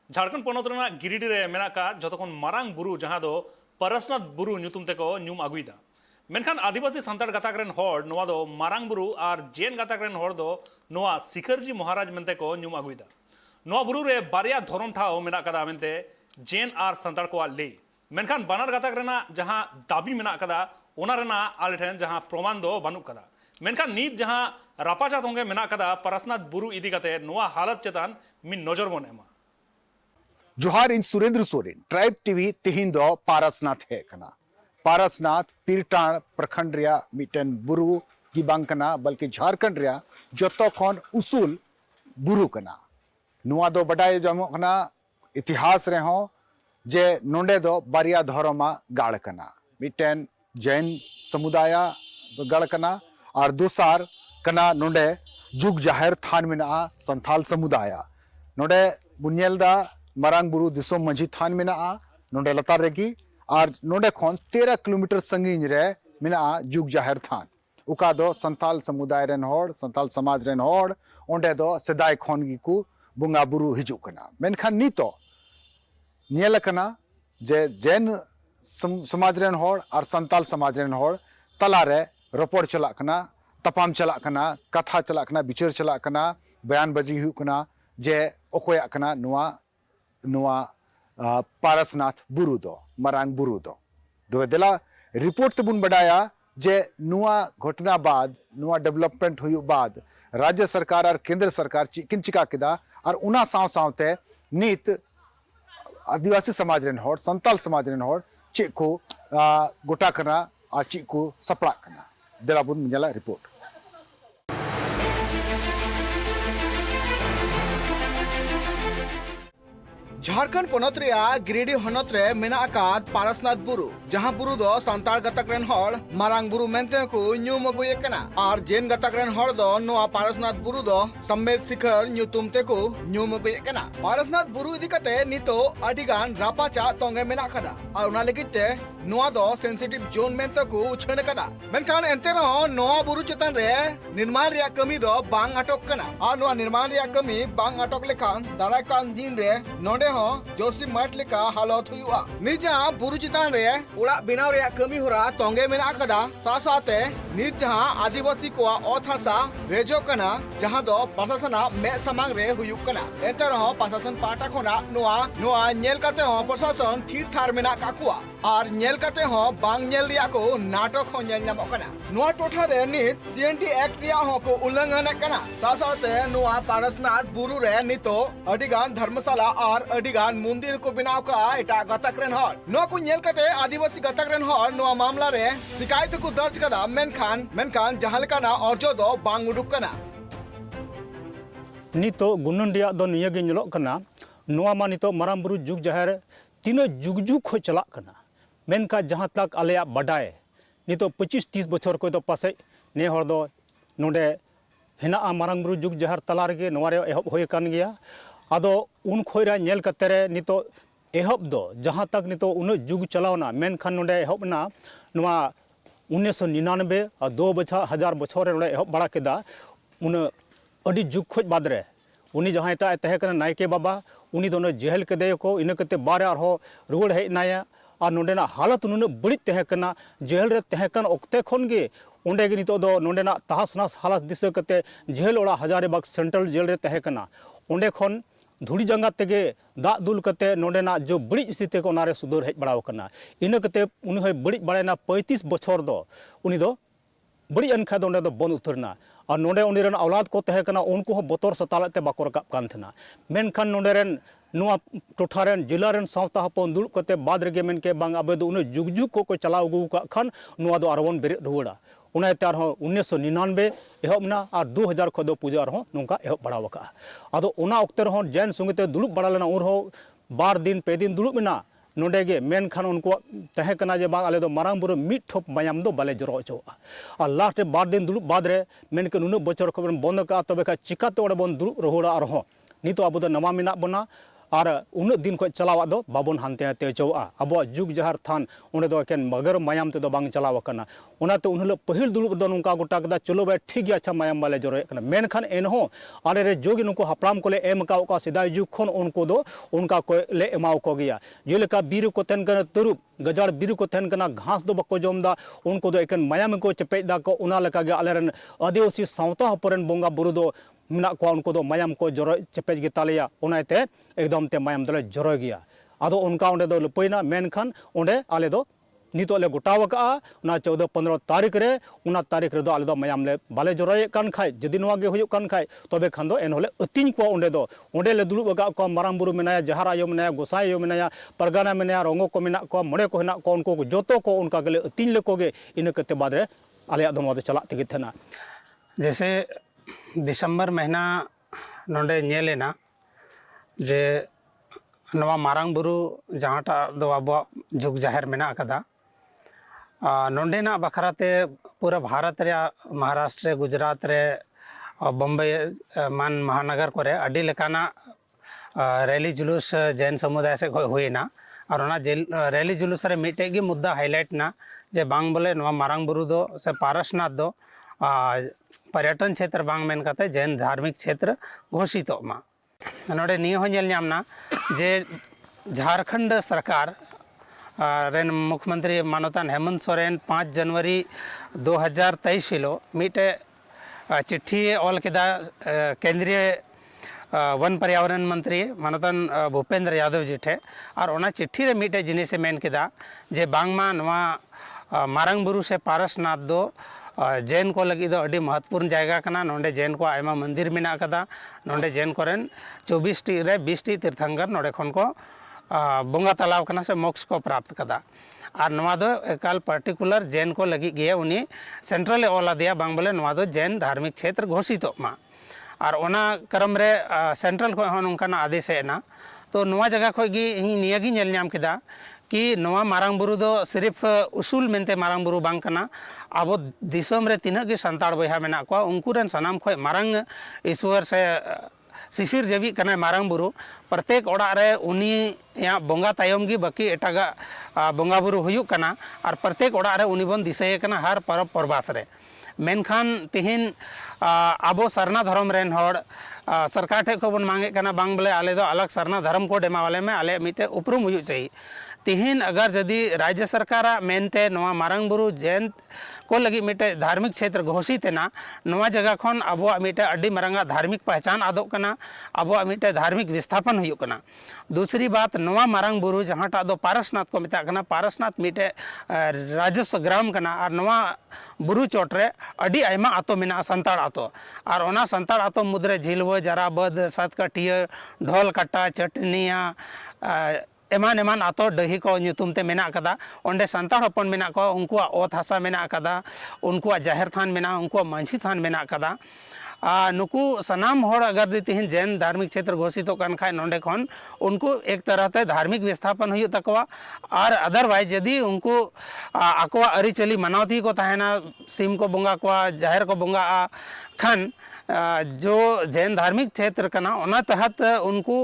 झारखंड पनत गिरिडीह रे मेना का जतखन मारांग बुरु जहां दो परसनाथ बुरु ᱧᱩᱛᱩᱢ ᱛᱮᱠᱚ ᱧᱩᱢ ᱟᱹᱜᱩᱭᱮᱫᱟ। मेनखान आदिवासी संताड़ गाताक रेन हॉर नोवा दो मारांग बुरु और जेन गाताक रेन हॉर दो नोवा सिखरजी महाराज मेनते को ᱧᱩᱢ आगुइदा। नोवा बुरु रे बारिया धोरम ठाव मेना कदा मेनते जेन और संताड़ को ले मेनखान बानार गाताक रेना जहां दाबी मेना कदा ओना रेना आले ठेन जहां प्रमाण दो बानुक कदा। मेनखान नीत जहां रापाचा तोंगे मेना कदा परसनाथ बुरु इदी कते नोवा हालत चेतान मिन नजर बन एमा। जोहार इन सुरेंद्र सोरेन ट्राइब टीवी तिहिन दो पारसनाथ है कना। पारसनाथ पीरटाण प्रखंड रिया मिटन बुरु की बांग कना बल्कि झारखंड रिया जतो खन उसूल बुरु कना। नुआ दो बडाय जमो कना इतिहास रे हो जे नोंडे दो बारिया धर्मा गाड़ कना। मिटन जैन समुदाय गाड़ कना और दूसर कना नोंडे जुग जाहिर थान मेना संथाल समुदाय नोंडे बुनियलदा मारांग बुरु दिसोम मंझी थान मेना नोंडे लतार रेगी और नोंडे खन 13 किलोमीटर संगीन रे मेना जुग जाहिर थान उका दो संथाल समुदाय रेन होड़ संथाल समाज रेन होड़ ओंडे दो सेदाय खन गी को बुंगा बुरु हिजु कना। मेनखान नितो नियल कना जे जैन समाज रेन होड़ और संथाल समाज रेन होड़ तला रे रोपड़ चला कना तपाम चला कना कथा चला कना विचार चला कना बयानबाजी हुई कना जे ओकोया कना नुआ पारसनाथ बुरु दो मारांग बुरु दो दो दिला रिपोर्ट तबुन बडाया जे नुआ घटना बाद नुआ डेवलपमेंट हुई बाद राज्य सरकार और केंद्र सरकार चिकिन चिका किदा और उना साव सावते नीत आदिवासी समाज रेन होड़ संताल समाज रेन होड़ चे को गोटा करना और चे को सपड़ा करना दिला बुन मंजला रिपोर्ट। झारखंड पनत रेया गिरिडीह हनत रे मेना आकाद पारसनाथ बुरु जहां बुरु दो संताल गतक रेन हॉर मारांग बुरु मेनते को ᱧᱩᱢ अगुए कना और जेन गतक रेन हॉर दो नोआ पारसनाथ बुरु दो सम्मेद शिखर ᱧᱩᱛᱩᱢ तेको ᱧᱩᱢ अगुए कना। पारसनाथ बुरु इदी कते नितो अडिगान रापाचा तोंगे मेना कदा और उना लगिते नोआ दो सेंसिटिव जोन मेनते को उछन कदा। मेनखान एंते रहो नोआ बुरु चेतन रे निर्माण रिया कमी दो बांग अटक कना और नोआ निर्माण रिया कमी बांग अटक लेखान दाराय कान दिन रे नोंडे जोशी मठ लेका हालत हुआ निजा बुरु चितान रे उड़ा बिनाव रे कमी होरा तोंगे मेना कदा सासाते निज जहां आदिवासी को ओथ हासा रेजो कना जहां दो प्रशासन मे समांग रे हुयु कना। एते रहो प्रशासन पाटा खोना नोआ नेल कते हो प्रशासन थीर थार मेना काकुआ और नेल कते हो बांग नेल रिया को नाटक हो नेल नामो कना। नोआ टोठा रे नित सीएनटी एक्ट रिया हो को उल्लंघन कना सासाते नोआ पारसनाथ बुरु रे नितो अडिगान धर्मशाला और अडिगान मंदिर को बनाव का एटा गतक रेन हॉर नो को नेल कते आदिवासी गतक रेन हॉर नो मामला रे शिकायत को दर्ज कदा मेनखान जहां लेकाना अर्जो दो बांग उडुक कना। नितो गुनन रिया दो निया गे ᱧᱮᱞᱚᱜ कना नोआ मा नितो मारांग बुरु जुग जाहिर तीनो जुग जुग खो चला कना। मेनका जहां तक आलेया बडाय नितो 25-30 बछर को दो पासे ने हर दो नोंडे हेना मारांग बुरु जुग जाहिर तला रे नोआ रे एहब होय कान गया आदो उन खोयरा नेल कतरे नितो एहब दो जहां तक नितो उन जुग चलावना मेनखान नोंडे एहब ना नोआ 1999 और 2000 बछर रे एहब बड़ा केदा उन अडी जुग खोज बाद रे उनी जहां एटा तहे कना नायके बाबा उनी दोनो जेहल केदे को इन कते बारे आर हो रुगड़ हेज नाया और नोंडेना हालत नुन बड़ी तहे कना जेहल रे तहे कन ओक्ते खन गे ओंडे गे नितो दो नोंडेना तहसनास हालत दिसे कते जेहल ओड़ा हजारीबाग सेंट्रल जेल रे तहे कना ओंडे खन धुड़ी जंगा तेगे दाग दुल कते नोंडेना जो बड़ी स्थिति को नारे सुधर हेज बड़ाव कना इन कते उनी होय बड़ी बड़ेना 35 बछर दो उनी दो बड़ी अनखा दो दो बन उतरना और नोंडे उनी रेन औलाद को तहे कना उनको हो बतर सतालते बाको रकाब कान थना। मेनखान नोंडे रेन नुआ टोठा रेन जिला रेन सावता हपन दुड़ कते बाद रेगे मेनके बांग आबे दो उन जुग जुग को चलाव अगु का खान नुआ दो आरवन बेरे रुवाड़ा उना तार हो 1999 एहबना और 2000 खो दो पूजा रहो नोंका एहब बड़ाव का आदो उना ओक्ते रहो जैन संगते दुड़ बड़ा लेना उर हो 2 दिन 2 दिन दुड़ मेना नोंडे गे मेनखान उनको तहे कना जे बांग आले दो मारांग बुरु मिट ठोप मायाम दो बाले जरो चोआ और लास्ट 2 दिन दुड़ बाद रे मेनके नुन बचर को बंद का तबे का चिकाते ओडे बन दुड़ रहोड़ा और हो नितो अब दो नवा मेना बना और उन्नत दिन को चलावा दो बाबन हानते ते चौआ अब जुग जहार थान उन्हें दो एकेन मगर मायाम ते दो बांग चलावा कना उनाते उन्हें पहिल दुलुब दो नुका गोटा कदा चलो बे ठीक गया अच्छा मायाम वाले जरोए कना मेनखान एनहो आले रे जोगी नुको हापराम कोले एम का ओका सिदाय जुग खन उनको दो उनका को ले एमाव को गया जेलेका बीरु को तेन कना तुरुब गजार बीरु को तेन कना घास दो बको जमदा उनको दो एकेन मायाम को चपेदा को उना लका गे आलेरन आदिवासी सावता हपरन बोंगा बुरु दो मेना को उनको दो मायाम को जरो चपेज गे तालेया उनाते एकदम ते मायाम दले जरो गया आदो उनका उंडे दो लपैना मेनखान उंडे आले दो नितो ले गोटाव का ना 14-15 तारीख रे उना तारीख रे दो आले दो मायाम ले बाले जरोए कान खाय जदि नवा गे हुयु कान खाय तबे खान दो एन होले अतिन को उंडे ले दुलुब का को माराम बुरु मेनाया जहार आयो मेनाया गोसाई आयो मेनाया परगाना मेनाया रंगो को मेना को मड़े को हेना को उनको जोतो को उनका गले अतिन ले को गे इन कते बाद रे आले दो मदे चला तेगे थना जैसे दिसंबर महीना नोंडे नेलेना जे नवा मारांग बुरु जहाँटा दो अब जुग जाहिर मेना कदा नोंडेना बखराते पूरा भारत रे महाराष्ट्र गुजरात रे बम्बई मान महानगर को रे अड्डी लेकाना रैली जुलूस जैन समुदाय से हुईना और ओना रैली जुलूस रे मिटे गी मुद्दा हाईलाइट ना जे बांग बोले नवा मारांग बुरु दो से पारसनाथ दो पर्यटन क्षेत्र बांग मेन कते जैन धार्मिक क्षेत्र घोषित मा नोडे नियो हो नेल नामना जे झारखंड सरकार रेन मुख्यमंत्री मानवतान हेमंत सोरेन 5 जनवरी 2023 हिलो मिटे चिट्ठी ऑल केदा केंद्रीय वन पर्यावरण मंत्री मानवतान भूपेंद्र यादव जी ठे और ओना चिट्ठी रे मिटे जिनिस मेन केदा जे बांगमा नवा मारांग बुरु से पारसनाथ दो जैन को लगी दो अड़ी महत्वपूर्ण जायगा कना नोंडे जैन को आयमा मंदिर मेना कदा नोंडे जैन कोरेन 24 टी रे 20 टी तीर्थंकर नोंडे खन को बोंगा तालाव कना से मोक्ष को प्राप्त कदा और नवा दो एकाल पर्टिकुलर जैन को लगी गए उनी सेंट्रल ओला दिया बांग बोले नवा दो जैन धार्मिक क्षेत्र घोषित मा और ओना क्रम रे सेंट्रल को हन उनका आदेश है ना तो नवा जगह खो गी निया गी नेल नाम केदा कि नवा मारांग बुरु दो सिर्फ उसूल मेनते मारांग बुरु बांग कना अब दिसम रे तिना गे संताड़ बहा मेना को उनको रेन सनाम खो मारांग ईश्वर से शिशिर जेबी कना मारांग बुरु प्रत्येक ओड़ा रे उनी या बोंगा तायम गी बाकी एटागा बोंगा बुरु हुयुक कना और प्रत्येक ओड़ा रे उनी बन दिसय कना हर परब परबास रे मेनखान तिहिन आबो सरना धर्म रेन होड़ सरकार ठे को बन मांगे कना बांग बोले आले दो अलग सरना धर्म को डेमा वाले में आले मिते उपरुम हुयुक चाहिए तिहिन अगर जदि राज्य सरकार मेनते नवा मारांग बुरु जैन को लगी मिटे धार्मिक क्षेत्र घोषित ना नवा जगह खन अब मिटे अड्डी मरंगा धार्मिक पहचान आदोक कना अब मिटे धार्मिक विस्थापन हुयुक कना दूसरी बात नवा मारांग बुरु जहाँटा दो पारसनाथ को मिता कना पारसनाथ मिटे राजस्व ग्राम कना और नवा बुरु चोटरे अड्डी आयमा आतो मेना संताड़ आतो और ओना संताड़ आतो मुद्रे झिलव जराबद सतकटिया ढोल कट्टा चटनिया एमान एमान आतो डही को नुतुमते मेना कदा ओंडे संताड़ हपन मेना को उनको ओत हसा मेना कदा उनको जाहिर थान मेना उनको मांझी थान मेना कदा नुकु सनाम होड़ अगर दी तिहिन जैन धार्मिक क्षेत्र घोषित कान खाय नोंडे खन उनको एक तरह ते धार्मिक विस्थापन हुई तकवा और अदरवाइज यदि उनको आकवा अरिचली मनावती को तहना सिम को बोंगा को जाहिर को बोंगा खान जो जैन धार्मिक क्षेत्र कना ओना तहत उनको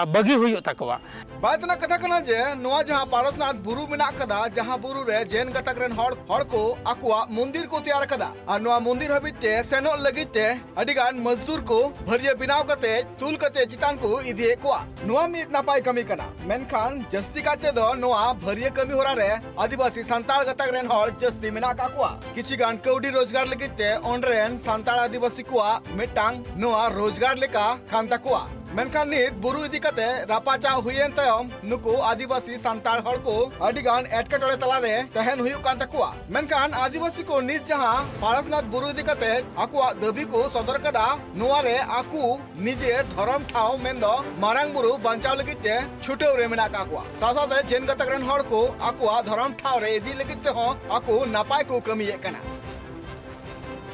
बगी हुई तकवा बात ना कथा कना जे नोआ जहां पारसनाथ बुरु मेना कदा जहां बुरु रे जैन गतक रेन हड़ को आकुआ मंदिर को तैयार कदा और नोआ मंदिर हबिते सेनो लगिते अडिगान मजदूर को भरिया बिनाव कते तुल कते चितान को इदिए कोआ नोआ मित नापाय कमी कना मेनखान जस्ती काते दो नोआ भरिया कमी होरा रे आदिवासी संताल गतक रेन हड़ जस्ती मेना काकुआ किछि गान कौडी रोजगार लगिते ऑनरेन संताल आदिवासी को मिटांग नोआ रोजगार लेका खानता कुआ मेनखान नित बुरु इदी कते रापाचा हुयेन तयम नुकु आदिवासी संताल हड़ को अडिगान एटकेटोरे तला रे तहन हुयु कान तकुआ मेनखान आदिवासी को निज जहां पारसनाथ बुरु इदी कते आकुआ दबी को सदर कदा नोआ रे आकु निजे धरम ठाव मेंदो मारांग बुरु बंचाव लगिते छुटेव रे मेना काकुआ सासाते जैन गतक रेन हड़ को आकुआ धरम ठाव रे इदी लगिते हो आकु नापाय को कमिये कना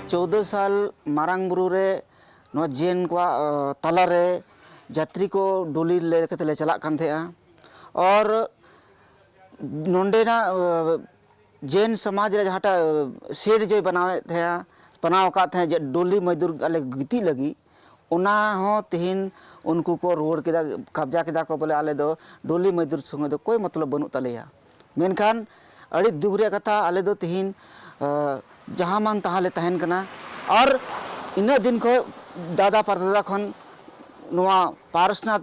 14 साल मारांग बुरु रे नो जैन को तला रे जात्री को डोली लेके ले चला कान थे और नोंडेना जैन समाज रे जहाँटा शेड जो बनावे थे बनाव का थे डोली मजदूर अले गीती लगी उना हो तिहिन उनको को रुआड़ केदा कब्जा केदा को बोले आले दो डोली मजदूर संगे दो कोई मतलब बनू तलेया मेनखान अड़ी दुख रे कथा आले दो तिहिन जहाँ मान तहाँ ले तहन कना और इन दिन को दादा परदादा खन नवा पारसनाथ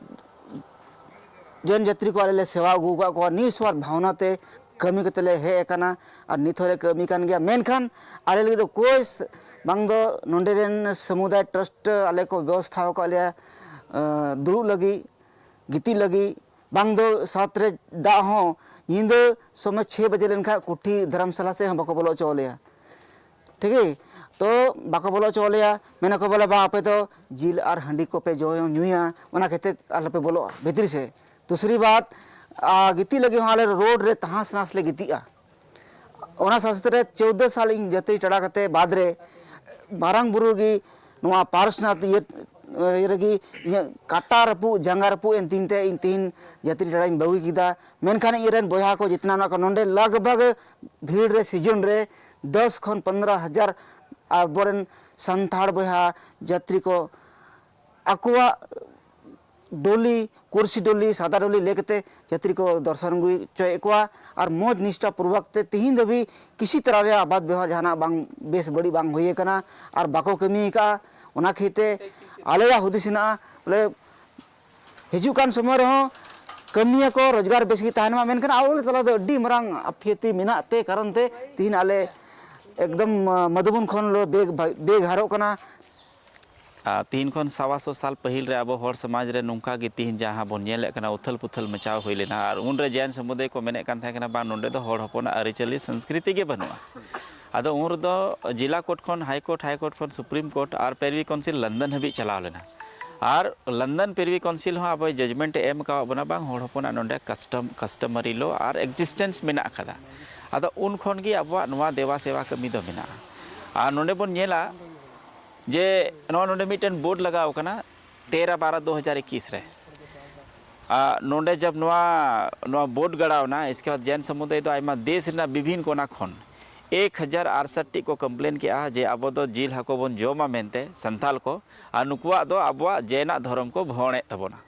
जैन जात्री को आले सेवा अगू को निस्वार्थ भावना ते कमी कते ले हे एकना और निथोरे कमी कान गया मेनखान आले लगी दो कोई बांग दो नोंडेरेन समुदाय ट्रस्ट आले को व्यवस्था को आले दुड़ू लगी गिती लगी बांग दो सातरे दा हो नींद समय 6 बजे लेनखा कुठी धर्मशाला से हम बको बोलो चोलिया ठीक है तो बाको बोलो चोलिया मैंने को बोला बा आपे तो जिल और हंडी को पे जो न्यूया वना कहते आले पे बोलो भीतर से दूसरी बात गिती लगी वहाँ रोड रे तहास नास ले गितिया ओना शास्त्र 14 साल इन जत्री चढ़ा करते बाद रे मारांग बुरु की नुआ पारसनाथ ये रगी काटा रपू जंगा रपू इन तीन जत्री चढ़ा बगी कीदा मेनखान इरेन बोया को जितना ना को नोंडे लगभग भीड़ रे सीजन रे 10 खन 15 हजार आबोरेन संथाड़ बोया जत्री को अकुआ डोली कुर्सी डोली सादा डोली लेके जत्री को दर्शन चोए को और मौज निष्ठा पूर्वक ते तीन दबी किसी तरह रे आबाद व्यवहार जहाना बांग बेस बड़ी बांग हुई कना और बाको कमी का उना खीते आलेया हुदिसना बोले हिजुकान समय रहो कमिया को रोजगार बेस की तहनमा मेनखान आवले तला दो अड्डी मरांग अफियती मिनाते कारण ते तीन आले एकदम मधुबन खन लो बेग हारो कना तीन खन 125 साल पहिल रे अब हर समाज रे नोंका गे तीन जहाँ बन नेले कना उथल पुथल मचाव होई लेना और उन रे जैन समुदाय को मेने कान थाय कना बा नोंडे दो हर हपना अरिचली संस्कृति गे बनुआ आदो उन दो जिला कोर्ट खन हाई कोर्ट खन सुप्रीम कोर्ट और पेरवी काउंसिल लंदन हबी चलाव लेना और लंदन पेरवी काउंसिल हो अब जजमेंट एम का बना बांग हर हपना नोंडे कस्टमरी लो और एक्जिस्टेंस मेना खदा आदो उन खन गे अब नवा देवा सेवा कमी दो मेना और नोंडे बन नेला जे नोंडे मिटन बोर्ड लगाव कना 13/12/2021 रे नोंडे जब नवा बोर्ड गड़ाव ना इसके बाद जैन समुदाय तो आयमा देश रे विभिन्न कोना खन 1068 को कंप्लेन किया जे अब दो जिल हाको बन जोमा मेनते संथाल को और नुकुआ दो अब जैना धर्म को भोणे तबना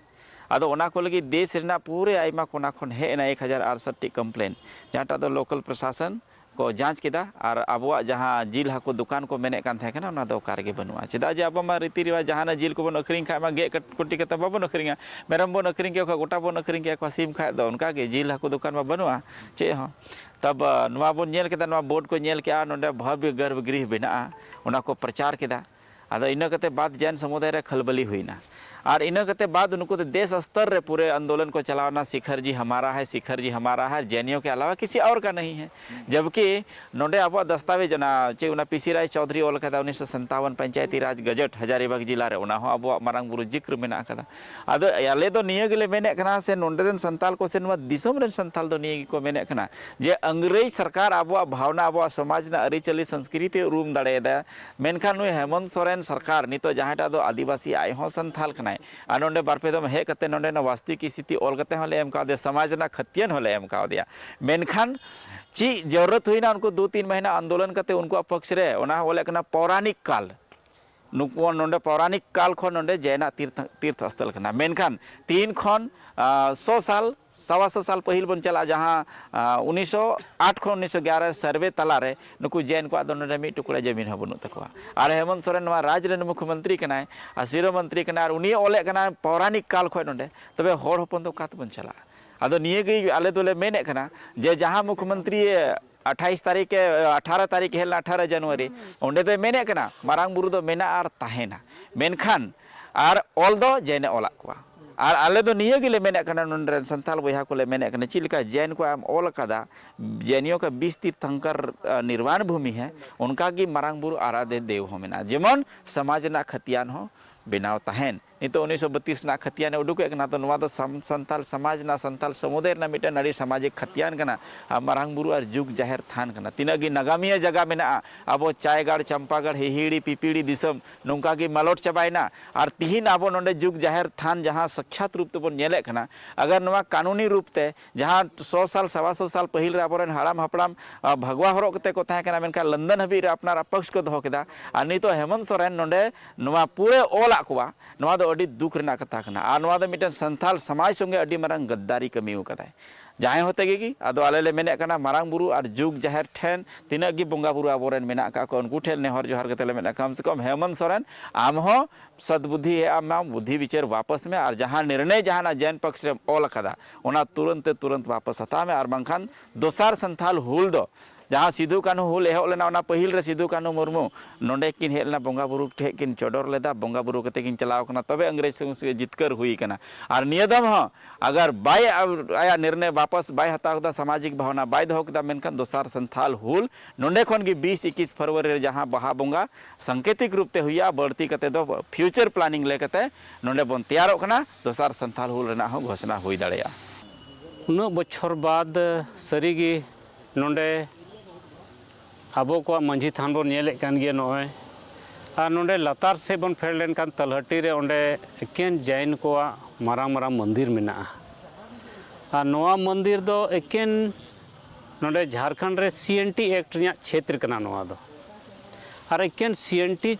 आदो ओना को लगी देश रे पूरे आयमा कोना खन हे ना 1068 कंप्लेन जहाँटा दो लोकल प्रशासन को जांच किया और अब जहाँ जिल हाको दुकान को मेने कान थाय कना ना कार के बनुआ चेदा जे अब मा रीति रिवाज जहाँ जिल को बन अखरिंग खाय मा गे कुटी कते बाबन अखरिंगा मेरम बन अखरिंग के गोटा बन अखरिंग के सीम खाय दो उनका के जिल हाको दुकान मा बनुआ चे हो तब नवा बन नेल केदा नवा बोर्ड को नेल के नोंडे भव्य गर्भगृह बना उना को प्रचार किया आदो इना कते बाद जैन समुदाय रे खलबली हुईना और इना कते बाद उनको तो देश स्तर रे पूरे आंदोलन को चलाना शिखर जी हमारा है जैनियों के अलावा किसी और का नहीं है जबकि नोंडे अब दस्तावेज ना चे उना पीसी राय चौधरी ओल कदा 1957 पंचायती राज गजट हजारीबाग जिला रे उना हो अब मारांग बुरु जिक्र मेना कदा आदो आले दो निये गेले मेने कना से नोंडे रेन संताल को से नवा दिसम रेन संताल दो निये को मेने कना जे अंग्रेज सरकार अब भावना अब समाज ना अरिचली संस्कृति रूम दाड़े दा मेनखान नुय हेमंत सोरेन सरकार नितो जहाँटा दो आदिवासी आय हो संथाल कना नोंडे बारपे दम हे कते नोंडे ना वास्तविक स्थिति ओल कते होले एम का दे समाज ना खतियन होले एम का दिया मेनखान ची जरूरत हुई ना उनको 2-3 महीना आंदोलन करते उनको पक्ष रे ओना बोले कना पौराणिक काल नुको नोंडे पौराणिक काल खन नोंडे जैना तीर्थ स्थल कना मेनखान 3 खन 100 साल 125 साल पहिल बन चला जहाँ 1908 खन 1911 सर्वे तलारे नुकु जैन को नोंडे मिट टुकड़ा जमीन हो बनु तकवा और हेमंत सोरेन राज रे मुख्यमंत्री कनाय और शिरो मंत्री कना और उनी ओले कना पौराणिक काल खन नोंडे तबे होड़ हपन तो कात बन चला आदो निये गे आले दोले मेने कना जे जहाँ मुख्यमंत्री 28 तारीख के 18 तारीख हेल 18 जनवरी ओंडे दो मेने कना मारांग बुरु दो मेना और ताहेना मेनखान और ओल दो जैने ओला को और आले दो निये गेले मेने कना नोंडे संताल बोया को ले मेने कना चिलका जैन को आम ओल कदा जैनियों का 20 तीर्थंकर निर्वाण भूमि है उनका की मारांग बुरु आराधे देव हो मेना जेमन समाज ना खतियान हो बनाव तहन नितो 1932 ना खतियान उडुके कना तो नवा दो संताल समाज ना संताल समुदाय ना मिटे नारी सामाजिक खतियान कना मारांग बुरु और जुग जाहिर थान कना तिनागी नगामिया जगह में अब चायगढ़ चंपागढ़ हिहिड़ी पिपीड़ी दिसम नौका की मलोट चबायना और तिहिन अब नोंडे जुग जाहिर थान जहाँ साक्षात रूप तेबन नेले कना अगर नवा कानूनी रूप ते जहाँ 100 साल 125 साल पहिल रे आबोरेन हाड़ाम हपड़ाम भगवा हरो कते को ताहे कना मेनका लंदन हबी रे अपनार पक्ष को दहो केदा और नितो हेमंत सोरेन नोंडे नवा पूरे ओला कुआ नवा दो अड़ी दुख रेना कथा कना आर नवा दो मिटन संथाल समाज संगे अड़ी मारंग गद्दारी कमी उकदाय जहां होते गी आदो आले ले मेने कना मारंग बुरु और जुग जाहिर ठेन तिना गी बोंगा बुरु आबोरेन मेना का को उनको ठेन नेहर जोहार कते ले मेना कम से कम हेमंत सोरेन आम हो सद्बुद्धि है आम बुद्धि विचार वापस में और जहां निर्णय जहां जैन पक्ष रे ऑल कदा ओना तुरंत वापस हता में और बांखान दोसार संथाल हुल दो जहाँ सिधु कानू हुल एहब लेना पहिल रे सिधु कानू मुर्मू नोंडे किन हेलना बोंगा बुरु ठे किन चोडर लेदा बोंगा बुरु कते किन चलाव कना तबे अंग्रेज से जितकर हुई कना और नियदम हो अगर बाय आया निर्णय वापस बाय हताव दा सामाजिक भावना बाय दहो कदा मेनखान दोसार संथाल हुल नोंडे खन गी 20-21 फरवरी रे जहाँ बहा बोंगा सांकेतिक रूप ते हुआ बढ़ती कते दो फ्यूचर प्लानिंग ले कते नोंडे बन तैयार कना दोसार संथाल हुल रेना हो घोषणा हुई दाड़ेया उन बछर बाद सरीगी नोंडे आबो को मंझी थान बन नेले कान गे नय और नोंडे लतार से बन फेर लेन कान तलहटी रे ओंडे एकेन जैन को मारांग मारांग मंदिर मेना और नोआ मंदिर दो एकेन नोंडे झारखंड रे CNT एक्ट रिया क्षेत्र कना नोआ दो और एकेन CNT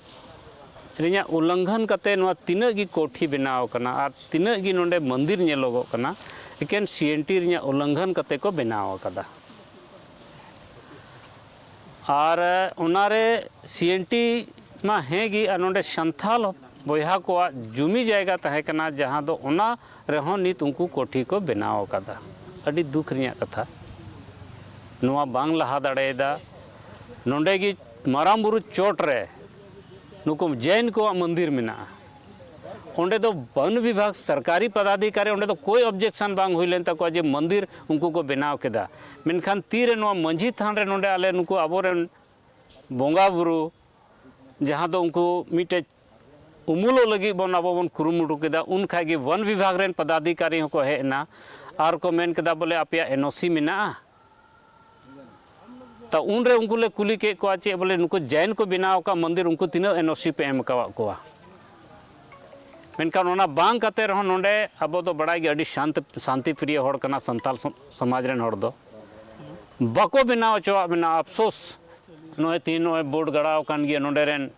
रिया उल्लंघन कते नोआ तिना गी कोठी बनाव कना और तिना गी नोंडे मंदिर नेलोगो कना एकेन CNT रिया उल्लंघन कते को बनाव कदा और उनारे CNT मा हेगी और नोंडे संथाल बोहा को जुमी जायगा तहे कना जहाँ दो उना रेहों नित उनको कोठी को बनाव कदा अड़ी दुख रिया कथा नोआ बांग लहा दाड़ेदा नोंडे गी मारांग बुरु चोट रे नुकुम जैन को मंदिर मेना ओंडे दो वन विभाग सरकारी पदाधिकारी ओंडे तो कोई ऑब्जेक्शन बांग हुई लेन तक जे मंदिर उनको को बनाव केदा मेनखान तीरे नोआ मंझी थान रे नोंडे आले नुको आबोरेन बोंगा बुरु जहाँ दो उनको मिटे उमुलो लगी बन आबो बन कुरुमुटु केदा उन खागी वन विभाग रेन पदाधिकारी को हेना आर को मेन केदा बोले आपया NOC मेना तो उन रे उनको ले कुली के को चे बोले नुको जैन को बनाव का मंदिर उनको तीना NOC पे एम कावा कोआ मेनखान ओना बांग कते रहो नोंडे अब तो बड़ा अड़ी शांति प्रिय होड़ कना संताल समाज रेन होड़ दो बाको बनाव चोआ बिना अफसोस नोए तीन नोए बोर्ड गड़ाव कान गिया नोंडे रेन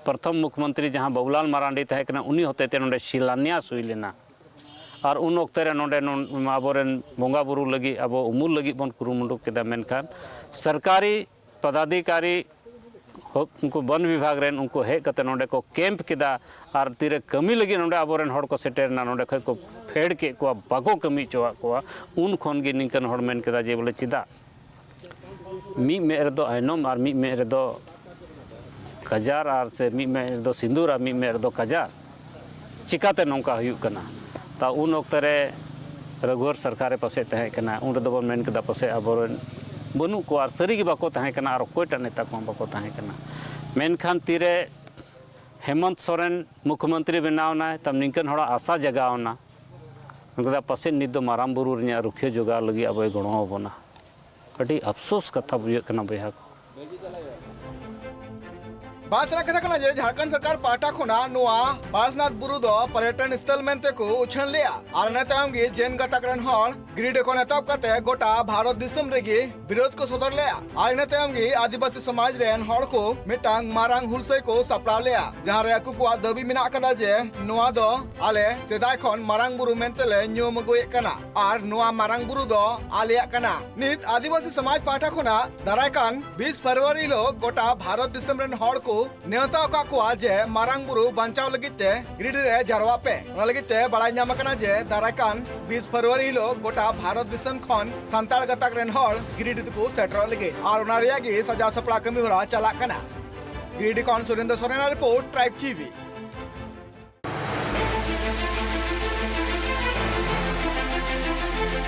प्रथम मुख्यमंत्री जहाँ बाबूलाल मारांडी तहे कना उनी होते ते नोंडे शिलान्यास हुई लेना और उन वक्त रे नोंडे आबोरेन बोंगा बुरु लगी अब उमुल लगी बन कुरुमुंडु केदा मेनखान सरकारी पदाधिकारी उनको वन विभाग रेन उनको हे कते नोंडे को कैंप केदा और तीरे कमी लगी नोंडे आबोरेन होड़ को सेटेरना नोंडे खै को फेड़ के को बाको कमी चोआ को उन खन गे निकन होड़ मेन केदा जे बोले चिदा मी मेरे दो आइनम और मी मेरे दो कजार और से मी मेरे दो सिंदूर और मी मेरे दो कजार चिकाते नौका हुई कना ता उन वक्त रे रघुवर सरकार पासे तहे कना उन दो बन मेन केदा पासे आबोरेन बनू को और सरी की बाको तहे कना और कोईटा नेता को बाको तहे कना मेनखान तीरे हेमंत सोरेन मुख्यमंत्री बनावना तब निकन होड़ा आशा जगावना उनका पासे नित दो माराम बुरु रिया रुखिया जोगा लगी अब गणो बना अड़ी अफसोस कथा बुझे कना बया को बात रखा कना जे झारखंड सरकार पाटा खोना नोआ पारसनाथ बुरु दो पर्यटन स्थल मेनते को उछन लिया और नेताम गे जैन गतक रन हॉल गिरिडे को नेताब कते गोटा भारत दिसम रेगे विरोध को सदर लिया और नेताम गे आदिवासी समाज रेन हॉल को मिटांग मारांग हुलसई को सपड़ा लिया जहां रे को को दबी मिना कदा जे नोआ दो आले सेदाय खन मारांग बुरु मेनतेले न्योम गए कना और नोआ मारांग बुरु दो आलिया कना नित आदिवासी समाज पाटा खोना दारायकान 20 फरवरी लो गोटा भारत दिसम रेन हॉल को नेता का को जे मारांग बुरु बंचाव लगिते गिरिडे रे जारवा पे ओना लगिते बड़ाई नाम कना जे दारायकान 20 फरवरी लो गोटा भारत दिसम खन संताल गतक रेन हॉल गिरिडे को सेटर लगे और ओना रिया गे सजा सपड़ा कमी होरा चला कना गिरिडे कौन Surendra Soren report tribe TV.